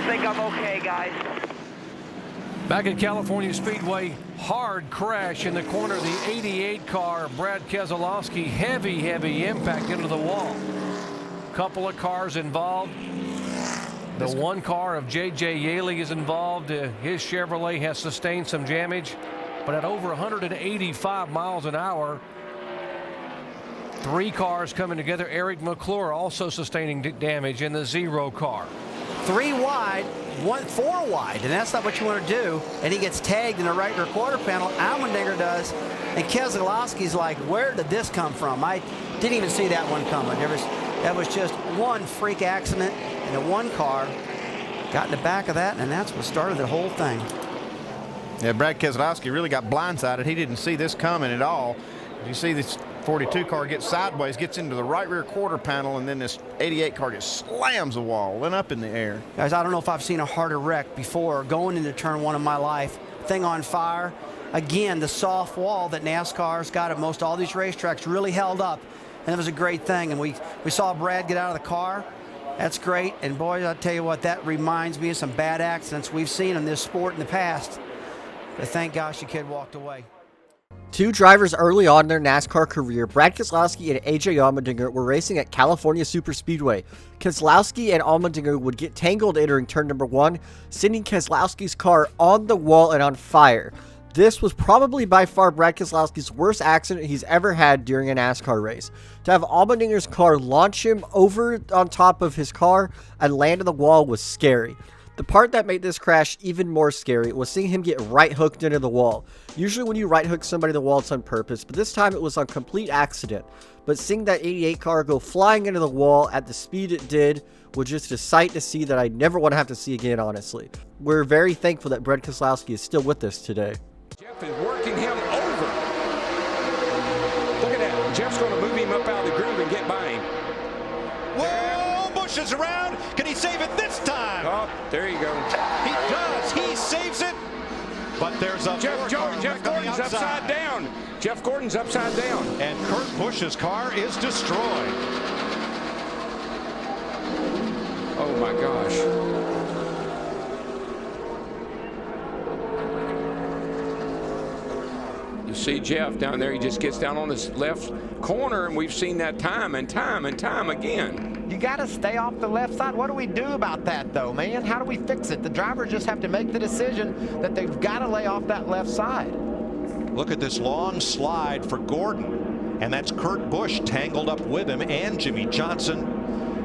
think I'm okay, guys. Back at California Speedway, hard crash in the corner of the 88 car. Brad Keselowski, heavy impact into the wall. Couple of cars involved. The one car of J.J. Yaley is involved. His Chevrolet has sustained some damage, but at over 185 miles an hour, 3 cars coming together. Eric McClure also sustaining damage in the 0 car. 3 wide, 4 wide, and that's not what you want to do. And he gets tagged in the right rear quarter panel. Allmendinger does, and Keselowski's like, where did this come from? I didn't even see that one coming. That was just one freak accident, and the one car got in the back of that, and that's what started the whole thing. Yeah, Brad Keselowski really got blindsided. He didn't see this coming at all. You see this 42 car gets sideways, gets into the right rear quarter panel, and then this 88 car just slams the wall, went up in the air. Guys, I don't know if I've seen a harder wreck before going into turn 1 of my life. Thing on fire. Again, the soft wall that NASCAR's got at most all these racetracks really held up, and it was a great thing. And we saw Brad get out of the car. That's great. And boy, I'll tell you what, that reminds me of some bad accidents we've seen in this sport in the past. But thank gosh the kid walked away. 2 drivers early on in their NASCAR career, Brad Keselowski and A.J. Allmendinger, were racing at California Superspeedway. Keselowski and Allmendinger would get tangled entering turn number 1, sending Keselowski's car on the wall and on fire. This was probably by far Brad Keselowski's worst accident he's ever had during a NASCAR race. To have Allmendinger's car launch him over on top of his car and land on the wall was scary. The part that made this crash even more scary was seeing him get right hooked into the wall. Usually when you right hook somebody to the wall, it's on purpose, but this time it was on complete accident. But seeing that 88 car go flying into the wall at the speed it did was just a sight to see that I never want to have to see again, honestly. We're very thankful that Brad Keselowski is still with us today. Jeff is working him over. Look at that. Jeff's going to move him up out of the groove and get by him. Whoa, Busch is around. Can he save it this time? Oh, there you go. He does. He saves it. But there's a Jeff Gordon's upside down. Jeff Gordon's upside down. And Kurt Busch's car is destroyed. Oh my gosh. You see Jeff down there, he just gets down on his left corner, and we've seen that time and time and time again. You got to stay off the left side. What do we do about that, though, man? How do we fix it? The drivers just have to make the decision that they've got to lay off that left side. Look at this long slide for Gordon, and that's Kurt Busch tangled up with him and Jimmy Johnson,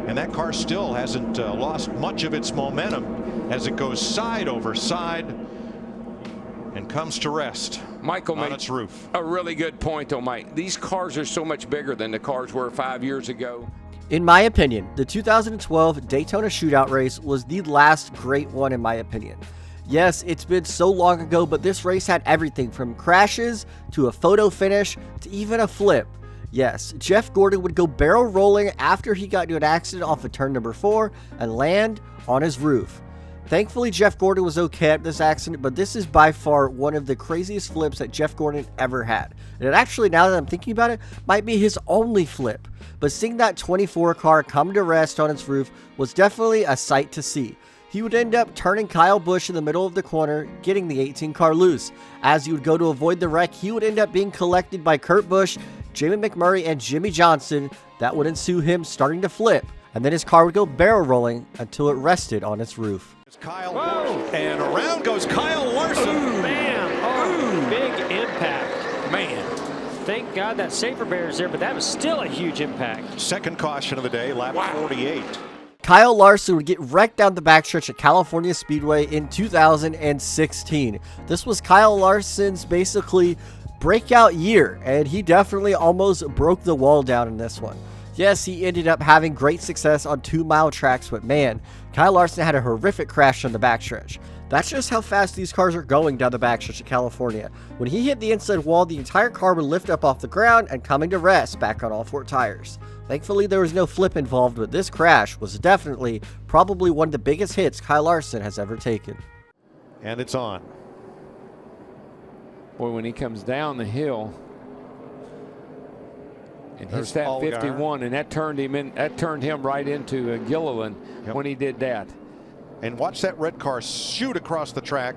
and that car still hasn't lost much of its momentum as it goes side over side and comes to rest. Michael on made its roof. A really good point, though, Mike. These cars are so much bigger than the cars were 5 years ago. In my opinion, the 2012 Daytona Shootout race was the last great one in my opinion. Yes, it's been so long ago, but this race had everything from crashes to a photo finish to even a flip. Yes, Jeff Gordon would go barrel rolling after he got into an accident off of turn number 4 and land on his roof. Thankfully, Jeff Gordon was okay at this accident, but this is by far one of the craziest flips that Jeff Gordon ever had. And it actually, now that I'm thinking about it, might be his only flip. But seeing that 24 car come to rest on its roof was definitely a sight to see. He would end up turning Kyle Busch in the middle of the corner, getting the 18 car loose. As he would go to avoid the wreck, he would end up being collected by Kurt Busch, Jamie McMurray, and Jimmy Johnson. That would ensue him starting to flip, and then his car would go barrel rolling until it rested on its roof. Kyle Busch, and around goes Kyle Larson. Ooh, man, oh, big impact. Man, thank God that safer barrier's there, but that was still a huge impact. Second caution of the day, lap 48. Kyle Larson would get wrecked down the backstretch at California Speedway in 2016. This was Kyle Larson's basically breakout year, and he definitely almost broke the wall down in this one. Yes, he ended up having great success on 2-mile tracks, but man, Kyle Larson had a horrific crash on the backstretch. That's just how fast these cars are going down the backstretch of California. When he hit the inside wall, the entire car would lift up off the ground and coming to rest back on all 4 tires. Thankfully, there was no flip involved, but this crash was definitely probably one of the biggest hits Kyle Larson has ever taken. And it's on. Boy, when he comes down the hill and hits that 51, and that turned him right into Gilliland when he did that. And watch that red car shoot across the track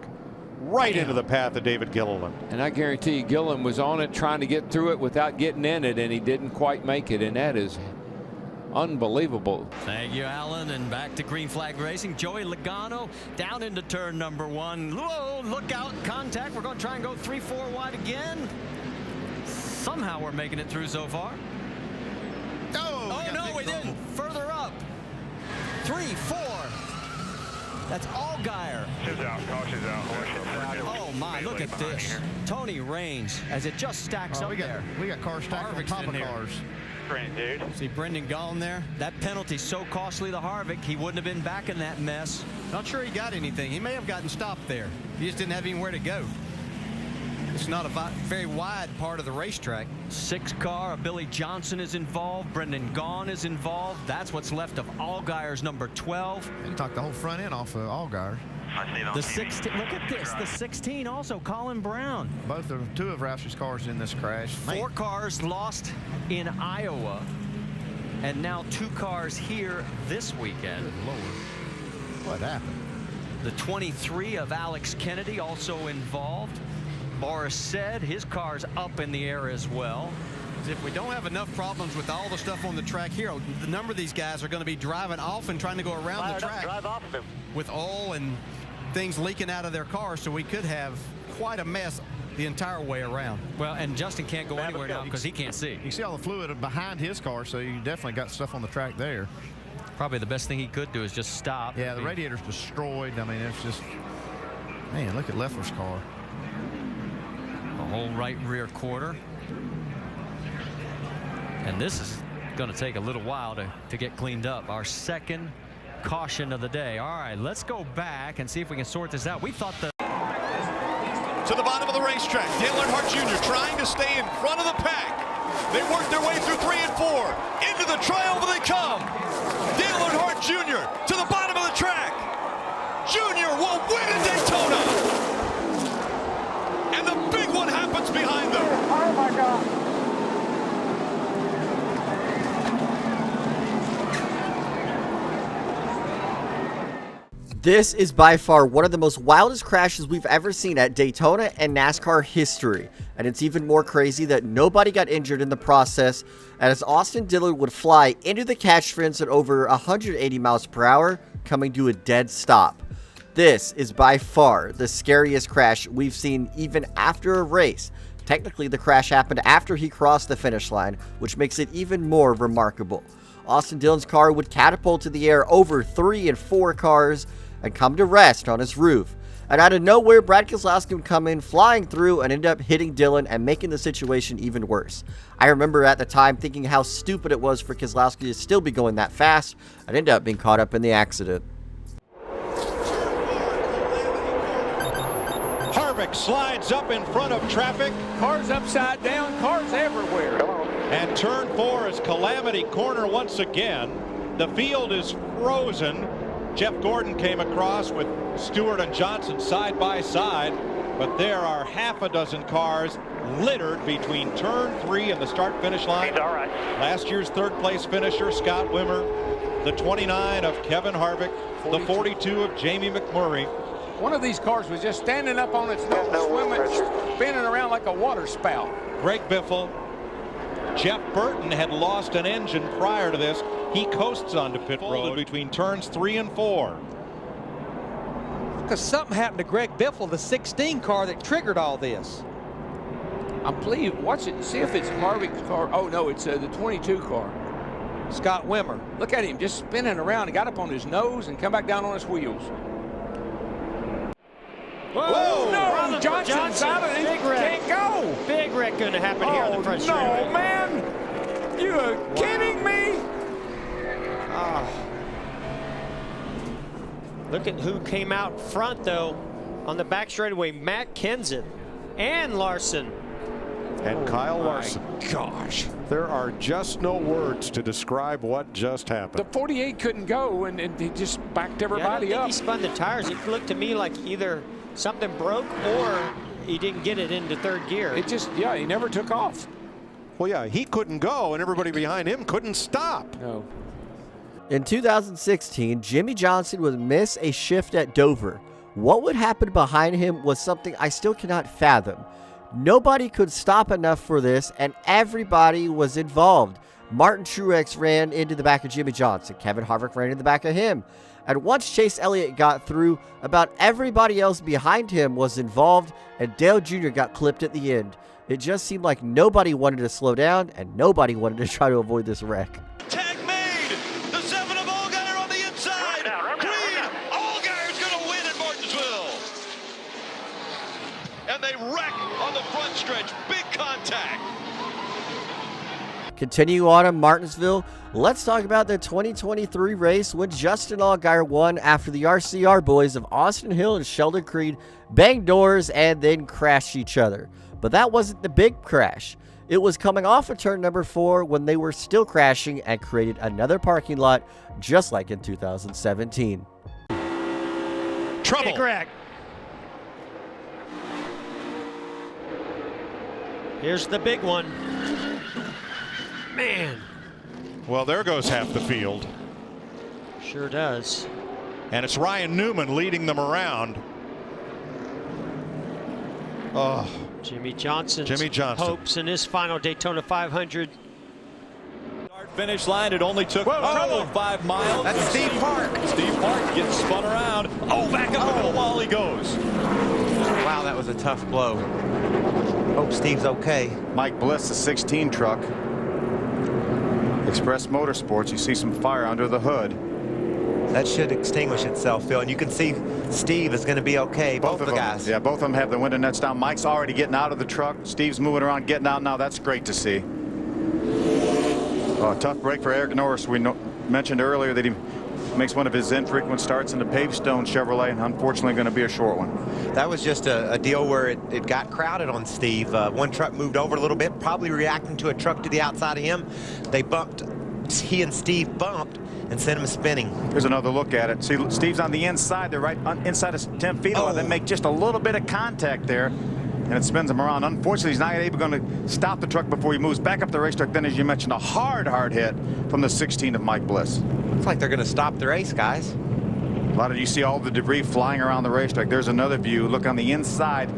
right into the path of David Gilliland. And I guarantee you, Gilliland was on it trying to get through it without getting in it, and he didn't quite make it, and that is unbelievable. Thank you, Alan. And back to green flag racing. Joey Logano down into turn number 1. Whoa, look out, contact. We're going to try and go 3-4 wide again. Somehow we're making it through so far. Oh no, we didn't. Further up. 3-4. That's Allgaier. Oh my, look at this. Tony Raines as it just stacks up there. We got cars stacked on top of cars. Dude. See Brendan Gaughan there? That penalty's so costly to Harvick, he wouldn't have been back in that mess. Not sure he got anything. He may have gotten stopped there. He just didn't have anywhere to go. It's not a very wide part of the racetrack. 6 car, Billy Johnson is involved. Brendan Gaughan is involved. That's what's left of Allgaier's number 12. He took the whole front end off of Allgaier. The 16, look at this. The 16 also, Colin Brown. Two of Roush's cars in this crash. 4 cars lost in Iowa. And now 2 cars here this weekend. Good Lord. What happened? The 23 of Alex Kennedy also involved. Boris said his car's up in the air as well. If we don't have enough problems with all the stuff on the track here, the number of these guys are going to be driving off and trying to go around the track. Drive off of him. With oil and things leaking out of their cars, so we could have quite a mess the entire way around. Well, and Justin can't go anywhere now because he can't see. You see all the fluid behind his car, so you definitely got stuff on the track there. Probably the best thing he could do is just stop. Yeah, the radiator's destroyed. I mean, it's just, man, look at Leffler's car. The whole right rear quarter. And this is going to take a little while to get cleaned up. Our second caution of the day. All right, let's go back and see if we can sort this out. We thought the to the bottom of the racetrack. Dale Earnhardt Jr. trying to stay in front of the pack. They work their way through 3 and 4. Into the triumph they come. Dale Earnhardt Jr. to the bottom of the track. Jr. will win at Daytona. And the big one happens behind them. Oh my God. This is by far one of the most wildest crashes we've ever seen at Daytona and NASCAR history. And it's even more crazy that nobody got injured in the process, as Austin Dillon would fly into the catch fence at over 180 miles per hour, coming to a dead stop. This is by far the scariest crash we've seen even after a race. Technically, the crash happened after he crossed the finish line, which makes it even more remarkable. Austin Dillon's car would catapult to the air over 3 and 4 cars and come to rest on his roof. And out of nowhere, Brad Keselowski would come in flying through and end up hitting Dillon and making the situation even worse. I remember at the time thinking how stupid it was for Keselowski to still be going that fast and end up being caught up in the accident. Harvick slides up in front of traffic. Cars upside down, cars everywhere. And turn 4 is Calamity Corner once again. The field is frozen. Jeff Gordon came across with Stewart and Johnson side by side, but there are half a dozen cars littered between turn 3 and the start finish line. All right. Last year's 3rd place finisher Scott Wimmer, the 29 of Kevin Harvick, 42. The 42 of Jamie McMurray. One of these cars was just standing up on its nose, swimming, spinning around like a water spout. Greg Biffle. Jeff Burton had lost an engine prior to this. He coasts onto pit road between turns 3 and 4. Because something happened to Greg Biffle, the 16 car that triggered all this. I believe, watch it, see if it's Harvick's car. Oh no, it's the 22 car. Scott Wimmer. Look at him just spinning around. He got up on his nose and come back down on his wheels. Whoa, no, Johnson's out of it. Big wreck. Can't go. Big wreck going to happen here on the front no, straightaway. Man. You are kidding me? Look at who came out front, though, on the back straightaway. Matt Kenseth and Larson. And Kyle Larson. Gosh. There are just no words to describe what just happened. The 48 couldn't go, and he just backed everybody I don't think up. he spun the tires. It looked to me like either something broke or he didn't get it into 3rd gear. It just, yeah, he never took off. Well, yeah, he couldn't go, and everybody behind him couldn't stop. No. In 2016, Jimmy Johnson would miss a shift at Dover. What would happen behind him was something I still cannot fathom. Nobody could stop enough for this, and everybody was involved. Martin Truex ran into the back of Jimmy Johnson. Kevin Harvick ran in the back of him. And once Chase Elliott got through, about everybody else behind him was involved, and Dale Jr. got clipped at the end. It just seemed like nobody wanted to slow down, and nobody wanted to try to avoid this wreck. Tag made. The 7 of Allgaier on the inside. Clean. Allgaier's going to win at Martinsville. And they wreck on the front stretch. Big contact. Continue on in Martinsville, let's talk about the 2023 race when Justin Allgaier won after the RCR boys of Austin Hill and Sheldon Creed banged doors and then crashed each other. But that wasn't the big crash. It was coming off of turn number 4 when they were still crashing and created another parking lot just like in 2017. Trouble. Correct. Here's the big one. Man. Well, there goes half the field. Sure does. And it's Ryan Newman leading them around. Oh, Jimmy Johnson's hopes in his final Daytona 500. Finish line, it only took 5 miles. That's Steve Park. Steve Park gets spun around. Oh, back up into the wall he goes. Wow, that was a tough blow. Hope Steve's okay. Mike Bliss, the 16 truck. Express Motorsports, you see some fire under the hood. That should extinguish itself, Phil. And you can see Steve is going to be okay. Both of the guys. Yeah, both of them have the window nets down. Mike's already getting out of the truck. Steve's moving around, getting out now. That's great to see. Oh, tough break for Eric Norris. We mentioned earlier that he makes one of his infrequent starts in the Pavestone Chevrolet, and unfortunately going to be a short one. That was just a deal where it got crowded on Steve. One truck moved over a little bit, probably reacting to a truck to the outside of him. They bumped. He and Steve bumped and sent him spinning. Here's another look at it. See, Steve's on the inside. They're right inside of 10 feet. Oh. They make just a little bit of contact there, and it spins him around. Unfortunately, he's not able to stop the truck before he moves back up the racetrack. Then, as you mentioned, a hard hit from the 16 of Mike Bliss. Looks like they're going to stop the race, guys. A lot of you see all the debris flying around the racetrack. There's another view. Look on the inside.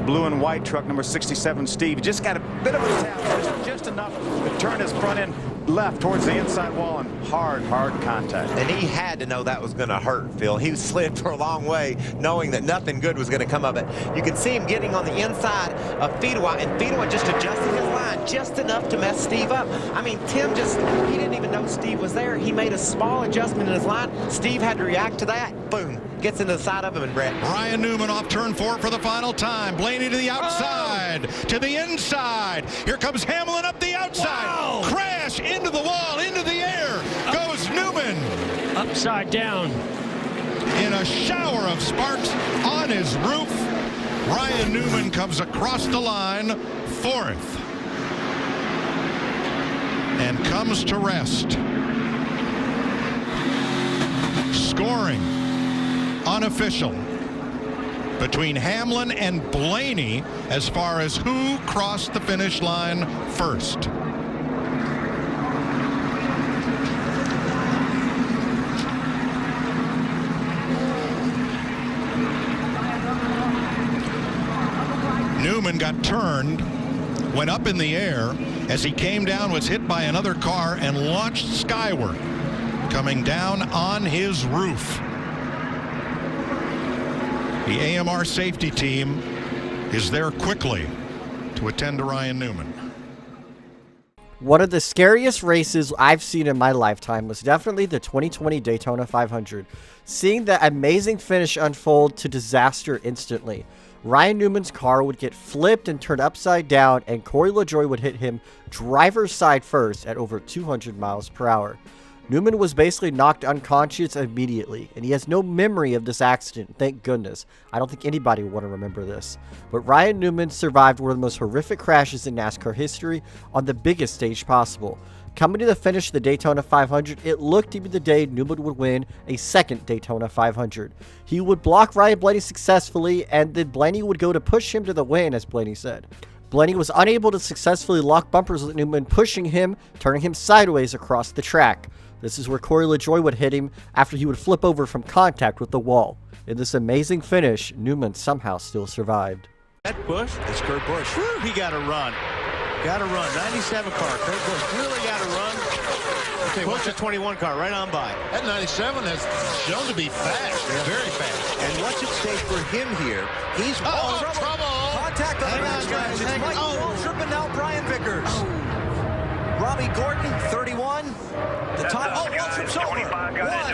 Blue and white truck number 67 Steve just got a bit of a tap, just enough to turn his front end left towards the inside wall, and hard contact. And he had to know that was going to hurt, Phil. He slid for a long way knowing that nothing good was going to come of it. You can see him getting on the inside of Fedewa, and Fedewa just adjusting his line just enough to mess Steve up. I mean, Tim he didn't even know Steve was there. He made a small adjustment in his line. Steve had to react to that. Boom. Gets into the side of him and wrecked. Ryan Newman off turn 4 for the final time. Blaney to the outside, to the inside. Here comes Hamlin up the outside. Wow. Crash into the wall, into the air. Goes Newman. Upside down. In a shower of sparks on his roof, Ryan Newman comes across the line, 4th. And comes to rest. Scoring. Unofficial between Hamlin and Blaney as far as who crossed the finish line first. Newman got turned, went up in the air. As he came down, was hit by another car and launched skyward, coming down on his roof. The AMR safety team is there quickly to attend to Ryan Newman. One of the scariest races I've seen in my lifetime was definitely the 2020 Daytona 500. Seeing that amazing finish unfold to disaster instantly. Ryan Newman's car would get flipped and turned upside down, and Corey LaJoie would hit him driver's side first at over 200 miles per hour. Newman was basically knocked unconscious immediately, and he has no memory of this accident, thank goodness. I don't think anybody would want to remember this. But Ryan Newman survived one of the most horrific crashes in NASCAR history on the biggest stage possible. Coming to the finish of the Daytona 500, it looked to be the day Newman would win a second Daytona 500. He would block Ryan Blaney successfully, and then Blaney would go to push him to the win, as Blaney said. Blaney was unable to successfully lock bumpers with Newman, pushing him, turning him sideways across the track. This is where Corey LaJoie would hit him after he would flip over from contact with the wall. In this amazing finish, Newman somehow still survived. That Busch, it's Kurt Busch. Woo, he got to run. Got to run. 97 car. Kurt Busch really got to run. Okay, push the 21 car right on by. That 97 has shown to be fast, very fast. And what's at stake for him here? He's trouble. Contact on the racetrack. It's Mike Waltrip and now Brian Vickers. Robbie Gordon, 31. The time. Waltrip's over.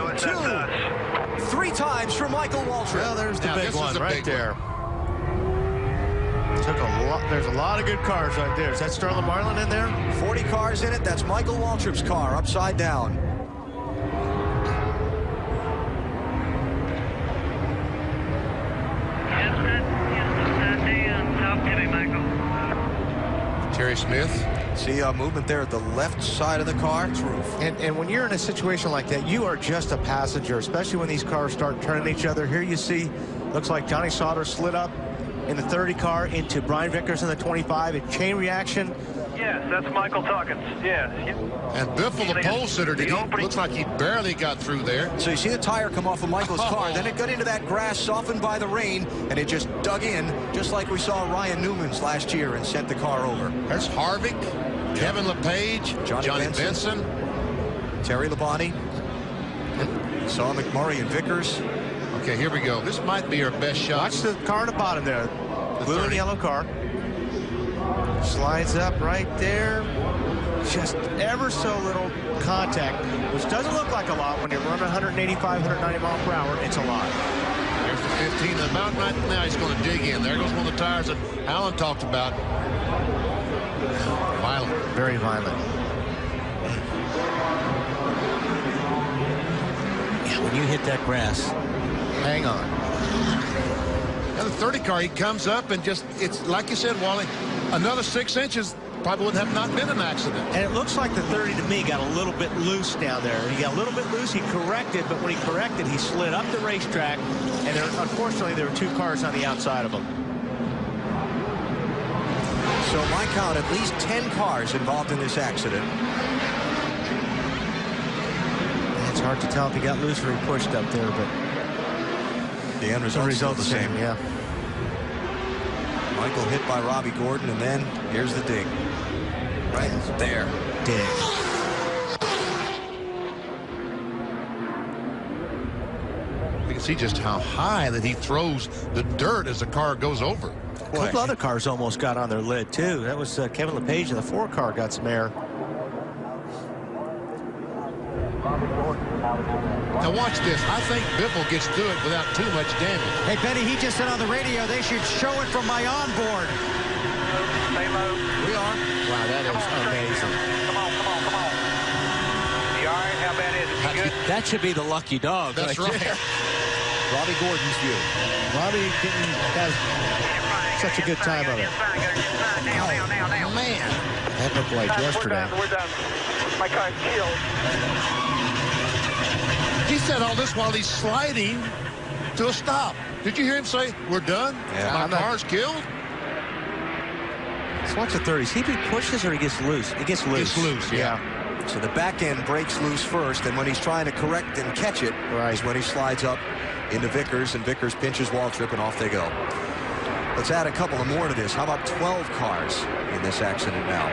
1, 2, 3 times for Michael Waltrip. Well, there's the big one right there. Took a lot. There's a lot of good cars right there. Is that Sterling Marlin in there? 40 cars in it. That's Michael Waltrip's car upside down. Terry Smith. See movement there at the left side of the car. It's roof. And when you're in a situation like that, you are just a passenger, especially when these cars start turning each other. Here you see, looks like Johnny Sauter slid up in the 30 car into Brian Vickers in the 25. A chain reaction. Yes, that's Michael talking. Yeah. And Biffle, the pole sitter, looks like he barely got through there. So you see the tire come off of Michael's car. Then it got into that grass softened by the rain, and it just dug in, just like we saw Ryan Newman's last year, and sent the car over. There's Harvick, Kevin LePage, Johnny Benson, Terry Labonte. Saw McMurray and Vickers. Okay, here we go. This might be our best shot. Watch the car at the bottom there. The blue and yellow car. Slides up right there. Just ever so little contact, which doesn't look like a lot when you're running 185, 190 miles per hour. It's a lot. There's the 15. The mountain right now, he's going to dig in. There goes one of the tires that Alan talked about. Violent. Very violent. Yeah, when you hit that grass, hang on. Now the 30 car, he comes up and just, it's like you said, Wally, another 6 inches probably would have not been an accident. And it looks like the 30 to me got a little bit loose down there. He got a little bit loose, he corrected, but when he corrected, he slid up the racetrack, and unfortunately there were 2 cars on the outside of him. So my count, at least 10 cars involved in this accident. It's hard to tell if he got loose or he pushed up there, but the end result's the same. Yeah. Michael hit by Robbie Gordon, and then here's the dig. Right there. Dig. You can see just how high that he throws the dirt as the car goes over. A couple other cars almost got on their lid, too. That was Kevin LePage in the 4 car got some air. Now watch this. I think Biffle gets through it without too much damage. Hey, Benny, he just said on the radio they should show it from my onboard. Stay low. We are. Wow, that is amazing. Come on. You all right? How bad is it? You good? That should be the lucky dog. That's right. There. Robbie Gordon's view. Robbie didn't have such a good time of it. Now. Man. That looked like yesterday. We're done. My car's killed. He said all this while he's sliding to a stop. Did you hear him say, we're done? Yeah, My car's killed? Let's watch the 30s. He pushes or he gets loose? He gets loose. Gets loose, yeah. So the back end breaks loose first, and when he's trying to correct and catch it, is when he slides up into Vickers, and Vickers pinches Waltrip, and off they go. Let's add a couple of more to this. How about 12 cars in this accident now?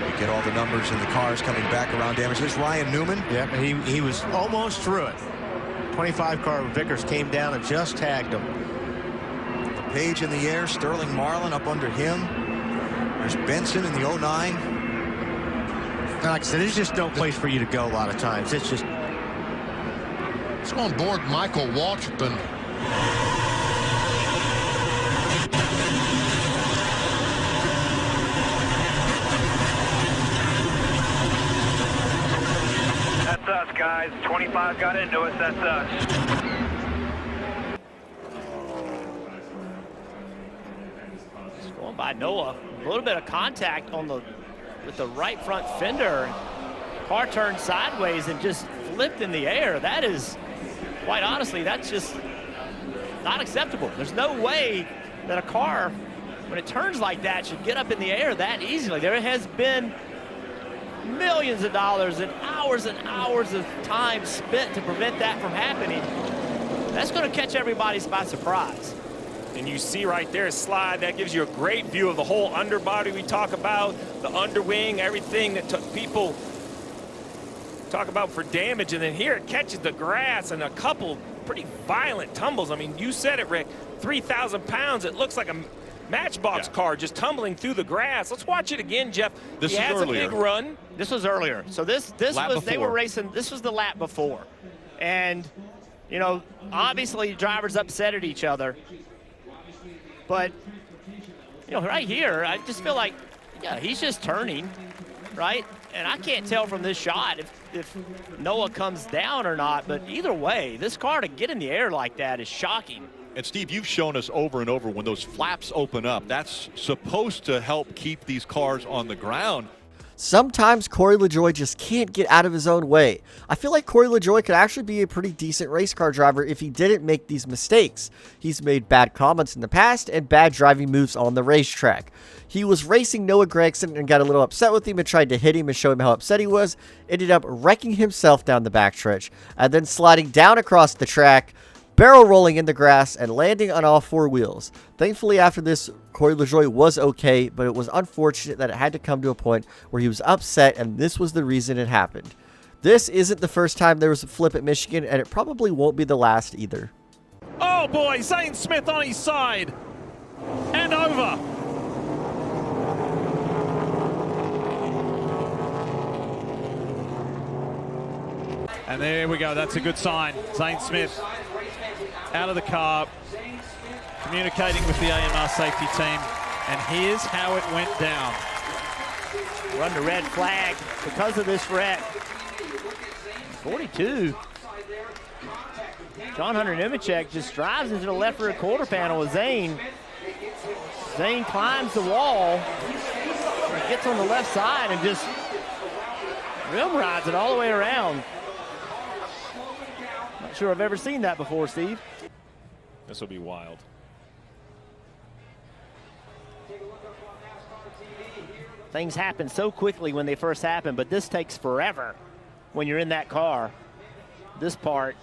You get all the numbers and the cars coming back around damage. There's Ryan Newman. Yeah, he was almost through it. 25 car Vickers came down and just tagged him. The Page in the air. Sterling Marlin up under him. There's Benson in the 09. And like I said, there's just no place for you to go a lot of times. It's just. Let's go on board Michael Waltrip and That's us, guys. 25 got into us. That's us. Just going by Noah. A little bit of contact on with the right front fender. Car turned sideways and just flipped in the air. That is, quite honestly, that's just not acceptable. There's no way that a car, when it turns like that, should get up in the air that easily. There has been millions of dollars and hours of time spent to prevent that from happening. That's going to catch everybody by surprise. And you see right there a slide that gives you a great view of the whole underbody we talk about, the underwing, everything that people talk about for damage. And then here it catches the grass and a couple pretty violent tumbles. I mean, you said it, Rick, 3,000 pounds. It looks like a Matchbox car just tumbling through the grass. Let's watch it again, Jeff. He has a big run. This was earlier. So this was, they were racing, this was the lap before. And, you know, obviously drivers upset at each other. But, you know, right here, I just feel like, yeah, he's just turning, right? And I can't tell from this shot if Noah comes down or not, but either way, this car to get in the air like that is shocking. And Steve, you've shown us over and over when those flaps open up, that's supposed to help keep these cars on the ground. Sometimes Corey LaJoie just can't get out of his own way. I feel like Corey LaJoie could actually be a pretty decent race car driver if he didn't make these mistakes. He's made bad comments in the past and bad driving moves on the racetrack. He was racing Noah Gragson and got a little upset with him and tried to hit him and show him how upset he was. Ended up wrecking himself down the backstretch and then sliding down across the track, barrel rolling in the grass and landing on all four wheels. Thankfully, after this, Corey LaJoie was okay, but it was unfortunate that it had to come to a point where he was upset, and this was the reason it happened. This isn't the first time there was a flip at Michigan, and it probably won't be the last either. Oh boy, Zane Smith on his side and over. And there we go, that's a good sign. Zane Smith out of the car, communicating with the AMR safety team, and here's how it went down. Run the red flag because of this wreck. 42. John Hunter Nemechek just drives into the left rear quarter panel with Zane. Zane climbs the wall, gets on the left side and just rim rides it all the way around. Not sure I've ever seen that before, Steve. This will be wild. Things happen so quickly when they first happen, but this takes forever when you're in that car. This part.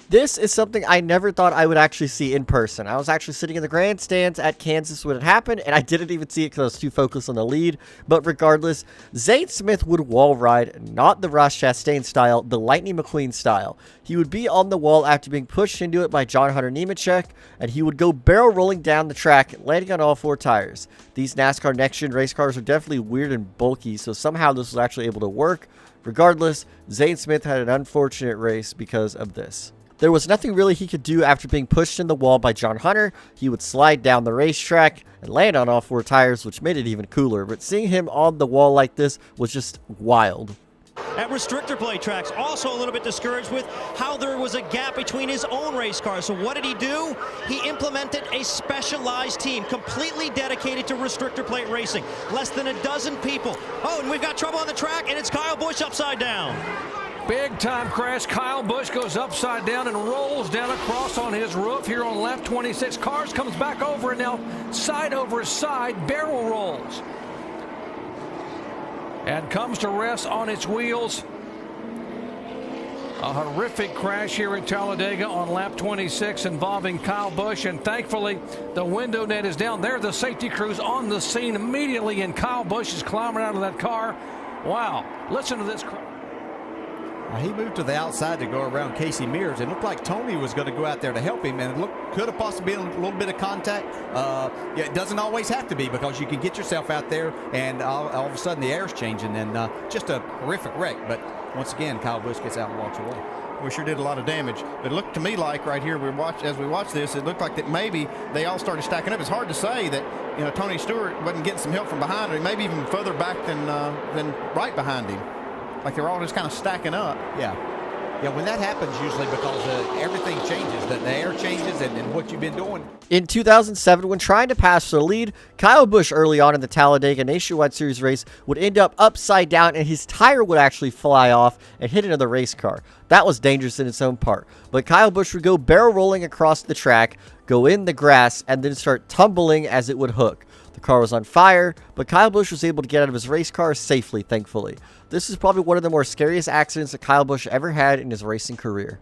This is something I never thought I would actually see in person. I was actually sitting in the grandstands at Kansas when it happened, and I didn't even see it because I was too focused on the lead. But regardless, Zane Smith would wall ride, not the Ross Chastain style, the Lightning McQueen style. He would be on the wall after being pushed into it by John Hunter Nemechek, and he would go barrel rolling down the track, landing on all four tires. These NASCAR next-gen race cars are definitely weird and bulky, so somehow this was actually able to work. Regardless, Zane Smith had an unfortunate race because of this. There was nothing really he could do after being pushed in the wall by John Hunter. He would slide down the racetrack and land on all four tires, which made it even cooler. But seeing him on the wall like this was just wild. At restrictor plate tracks, also a little bit discouraged with how there was a gap between his own race cars. So what did he do? He implemented a specialized team completely dedicated to restrictor plate racing. Less than a dozen people. Oh, and we've got trouble on the track, and it's Kyle Busch upside down. Big time crash. Kyle Busch goes upside down and rolls down across on his roof here on lap 26. Cars comes back over and now side over side barrel rolls. And comes to rest on its wheels. A horrific crash here at Talladega on lap 26 involving Kyle Busch, and thankfully the window net is down there. The safety crews on the scene immediately, and Kyle Busch is climbing out of that car. Wow, listen to this. He moved to the outside to go around Casey Mears. It looked like Tony was going to go out there to help him, and it could have possibly been a little bit of contact. Yeah, it doesn't always have to be, because you can get yourself out there and all of a sudden the air's changing, and just a horrific wreck. But once again, Kyle Busch gets out and walks away. We sure did a lot of damage. But it looked to me like right here, as we watch this, it looked like that maybe they all started stacking up. It's hard to say that Tony Stewart wasn't getting some help from behind, or maybe even further back than right behind him. Like they're all just kind of stacking up. Yeah, when that happens, usually because everything changes, the air changes, and what you've been doing. In 2007, when trying to pass for the lead, Kyle Busch early on in the Talladega Nationwide Series race would end up upside down, and his tire would actually fly off and hit another race car. That was dangerous in its own part. But Kyle Busch would go barrel rolling across the track, go in the grass, and then start tumbling as it would hook. The car was on fire, but Kyle Busch was able to get out of his race car safely, thankfully. This is probably one of the more scariest accidents that Kyle Busch ever had in his racing career.